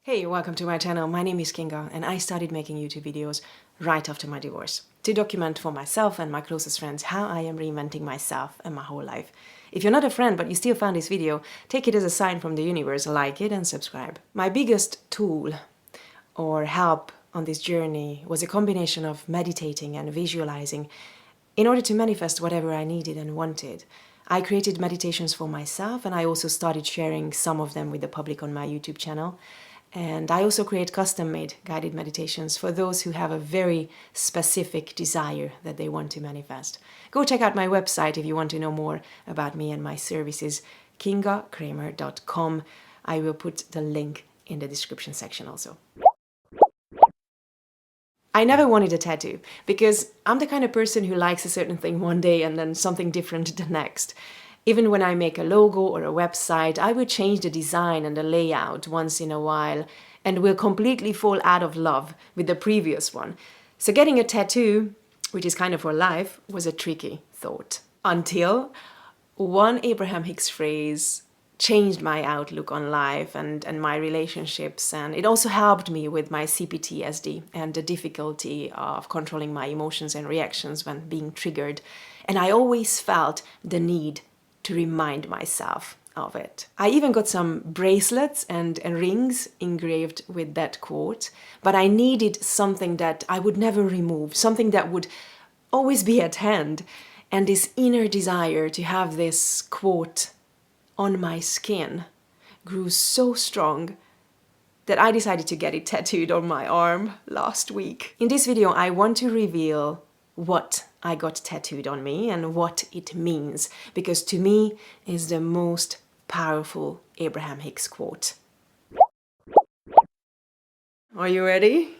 Hey, welcome to my channel. My name is Kinga and I started making YouTube videos right after my divorce to document for myself and my closest friends how I am reinventing myself and my whole life. If you're not a friend but you still found this video, take it as a sign from the universe, like it and subscribe. My biggest tool or help on this journey was a combination of meditating and visualizing in order to manifest whatever I needed and wanted. I created meditations for myself and I also started sharing some of them with the public on my YouTube channel. And I also create custom-made guided meditations for those who have a very specific desire that they want to manifest. Go check out my website if you want to know more about me and my services, kingakramer.com. I will put the link in the description section also. I never wanted a tattoo because I'm the kind of person who likes a certain thing one day and then something different the next. Even when I make a logo or a website, I will change the design and the layout once in a while and will completely fall out of love with the previous one. So getting a tattoo, which is kind of for life, was a tricky thought. Until one Abraham Hicks phrase changed my outlook on life and my relationships, and it also helped me with my CPTSD and the difficulty of controlling my emotions and reactions when being triggered. And I always felt the need to remind myself of it. I even got some bracelets and rings engraved with that quote, but I needed something that I would never remove, something that would always be at hand. And this inner desire to have this quote on my skin grew so strong that I decided to get it tattooed on my arm last week. In this video, I want to reveal what I got tattooed on me and what it means, because to me is the most powerful Abraham Hicks quote. Are you ready?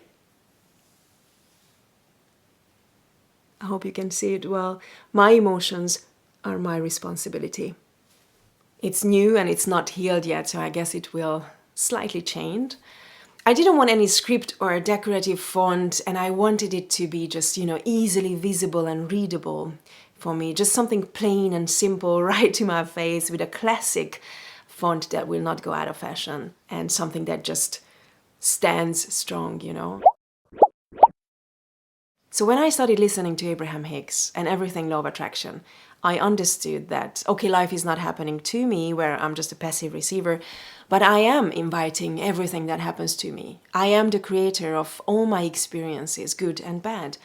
I hope you can see it well. My emotions are my responsibility. It's new and it's not healed yet, so I guess it will slightly change. I didn't want any script or a decorative font, and I wanted it to be just, easily visible and readable for me. Just something plain and simple right to my face with a classic font that will not go out of fashion and something that just stands strong, So when I started listening to Abraham Hicks and everything law of attraction, I understood that, okay, life is not happening to me where I'm just a passive receiver, but I am inviting everything that happens to me. I am the creator of all my experiences, good and bad.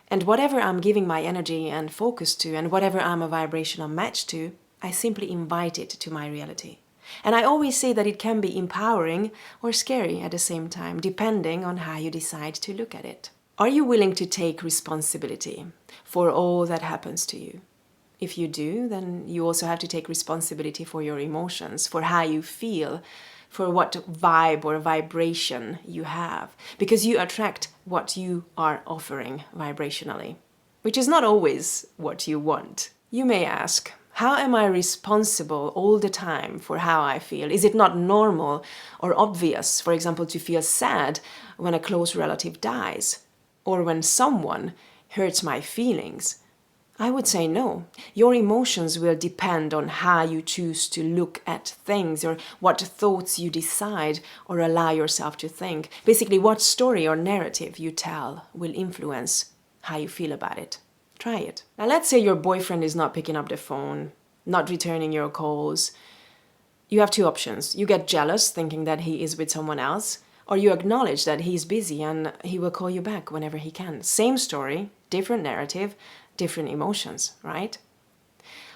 And whatever I'm giving my energy and focus to, and whatever I'm a vibrational match to, I simply invite it to my reality. And I always say that it can be empowering or scary at the same time, depending on how you decide to look at it. Are you willing to take responsibility for all that happens to you? If you do, then you also have to take responsibility for your emotions, for how you feel, for what vibe or vibration you have, because you attract what you are offering vibrationally, which is not always what you want. You may ask, how am I responsible all the time for how I feel? Is it not normal or obvious, for example, to feel sad when a close relative dies, or when someone hurts my feelings? I would say no. Your emotions will depend on how you choose to look at things, or what thoughts you decide or allow yourself to think. Basically, what story or narrative you tell will influence how you feel about it. Try it. Now, let's say your boyfriend is not picking up the phone, not returning your calls. You have two options. You get jealous, thinking that he is with someone else, or you acknowledge that he's busy and he will call you back whenever he can. Same story, different narrative, different emotions, right?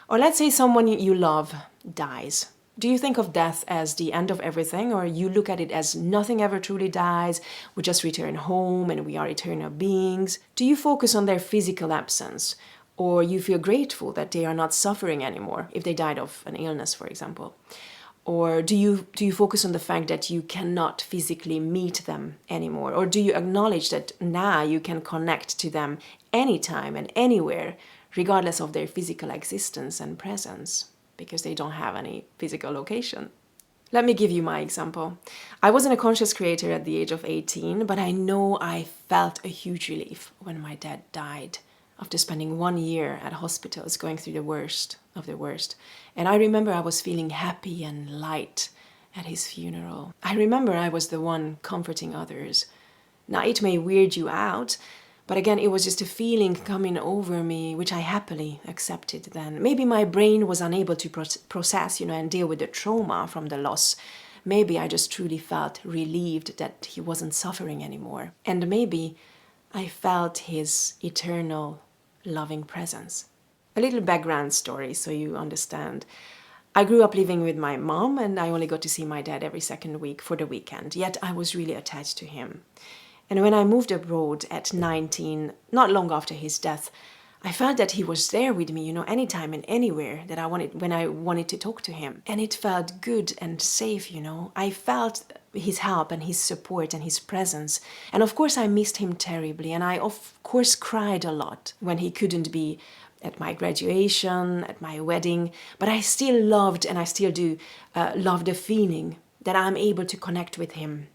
Or let's say someone you love dies. Do you think of death as the end of everything, or you look at it as nothing ever truly dies, we just return home and we are eternal beings? Do you focus on their physical absence, or you feel grateful that they are not suffering anymore if they died of an illness, for example? Or do you focus on the fact that you cannot physically meet them anymore? Or do you acknowledge that now you can connect to them anytime and anywhere, regardless of their physical existence and presence, because they don't have any physical location? Let me give you my example. I wasn't a conscious creator at the age of 18, but I know I felt a huge relief when my dad died, after spending 1 year at hospitals going through the worst of the worst. And I remember I was feeling happy and light at his funeral. I remember I was the one comforting others. Now, it may weird you out, but again, it was just a feeling coming over me, which I happily accepted then. Maybe my brain was unable to process, and deal with the trauma from the loss. Maybe I just truly felt relieved that he wasn't suffering anymore. And maybe I felt his eternal loving presence. A little background story so you understand. I grew up living with my mom, and I only got to see my dad every second week for the weekend, yet I was really attached to him. And when I moved abroad at 19, not long after his death, I felt that he was there with me, anytime and anywhere that when I wanted to talk to him. And it felt good and safe, I felt his help and his support and his presence. And of course I missed him terribly, and I of course cried a lot when he couldn't be at my graduation, at my wedding, but I still loved, and I still do, love the feeling that I'm able to connect with him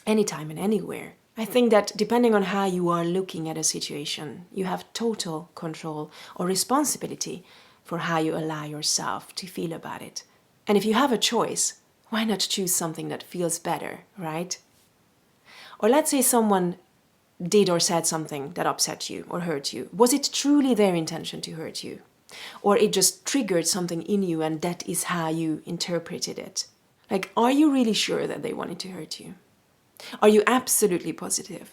anytime and anywhere. I think that depending on how you are looking at a situation, you have total control or responsibility for how you allow yourself to feel about it. And if you have a choice, why not choose something that feels better, right? Or let's say someone did or said something that upset you or hurt you. Was it truly their intention to hurt you? Or it just triggered something in you and that is how you interpreted it? Like, are you really sure that they wanted to hurt you? Are you absolutely positive?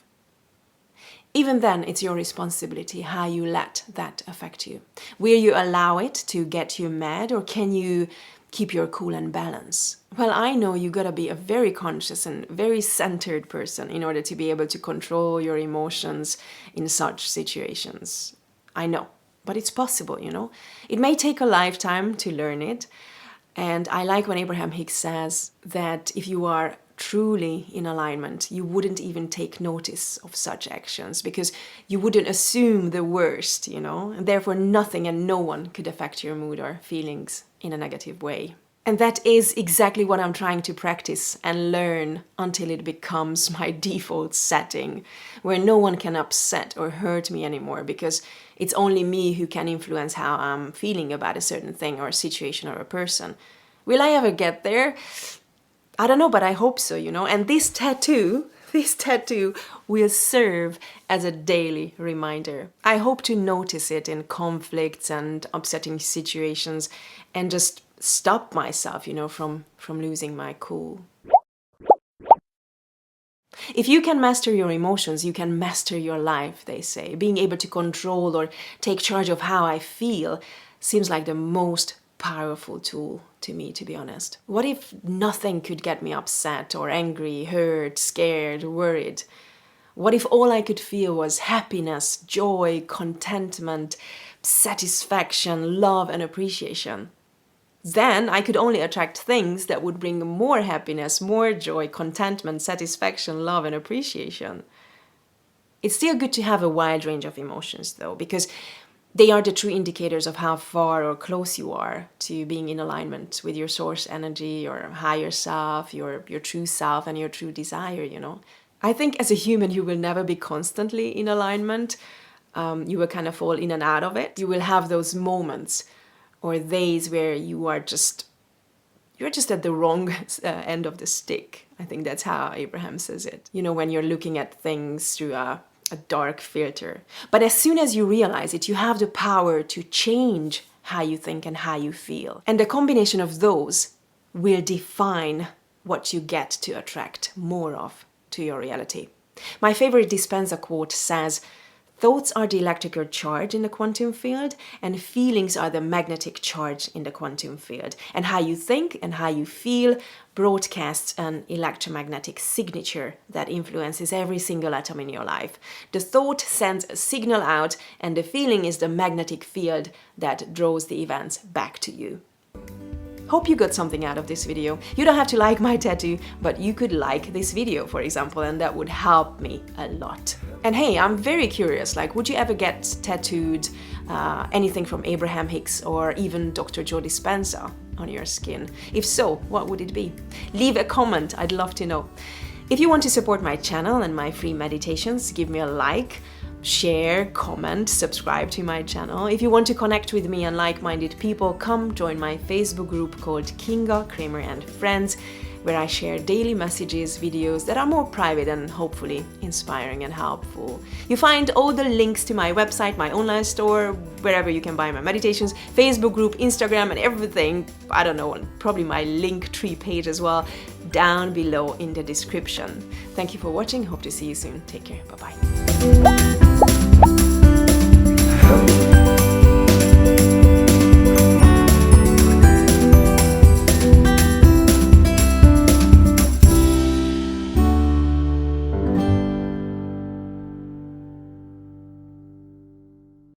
Even then, it's your responsibility how you let that affect you. Will you allow it to get you mad, or can you keep your cool and balance? Well, I know you gotta be a very conscious and very centered person in order to be able to control your emotions in such situations. I know, but it's possible, It may take a lifetime to learn it. And I like when Abraham Hicks says that if you are truly in alignment, you wouldn't even take notice of such actions because you wouldn't assume the worst, and therefore nothing and no one could affect your mood or feelings in a negative way. And that is exactly what I'm trying to practice and learn until it becomes my default setting, where no one can upset or hurt me anymore because it's only me who can influence how I'm feeling about a certain thing or a situation or a person. Will I ever get there? I don't know, but I hope so, And this tattoo will serve as a daily reminder. I hope to notice it in conflicts and upsetting situations and just stop myself, from losing my cool. If you can master your emotions, you can master your life, they say. Being able to control or take charge of how I feel seems like the most powerful tool to me, to be honest. What if nothing could get me upset or angry, hurt, scared, worried? What if all I could feel was happiness, joy, contentment, satisfaction, love, and appreciation? Then I could only attract things that would bring more happiness, more joy, contentment, satisfaction, love, and appreciation. It's still good to have a wide range of emotions, though, because they are the true indicators of how far or close you are to being in alignment with your source energy, your higher self, your true self, and your true desire, I think as a human, you will never be constantly in alignment. You will kind of fall in and out of it. You will have those moments or days where you're just at the wrong end of the stick. I think that's how Abraham says it. When you're looking at things through a dark filter. But as soon as you realize it, you have the power to change how you think and how you feel. And the combination of those will define what you get to attract more of to your reality. My favorite Dispenza quote says, "Thoughts are the electrical charge in the quantum field, and feelings are the magnetic charge in the quantum field. And how you think and how you feel broadcasts an electromagnetic signature that influences every single atom in your life. The thought sends a signal out, and the feeling is the magnetic field that draws the events back to you." Hope you got something out of this video. You don't have to like my tattoo, but you could like this video, for example, and that would help me a lot. And hey, I'm very curious, would you ever get tattooed anything from Abraham Hicks or even Dr. Joe Dispenza on your skin? If so, what would it be? Leave a comment, I'd love to know. If you want to support my channel and my free meditations, give me a like, share, comment, subscribe to my channel. If you want to connect with me and like-minded people, come join my Facebook group called Kinga, Kramer and Friends. where I share daily messages, videos that are more private and hopefully inspiring and helpful. You find all the links to my website, my online store, wherever you can buy my meditations, Facebook group, Instagram, and everything, I don't know, probably my Linktree page as well, down below in the description. Thank you for watching. Hope to see you soon. Take care. Bye-bye.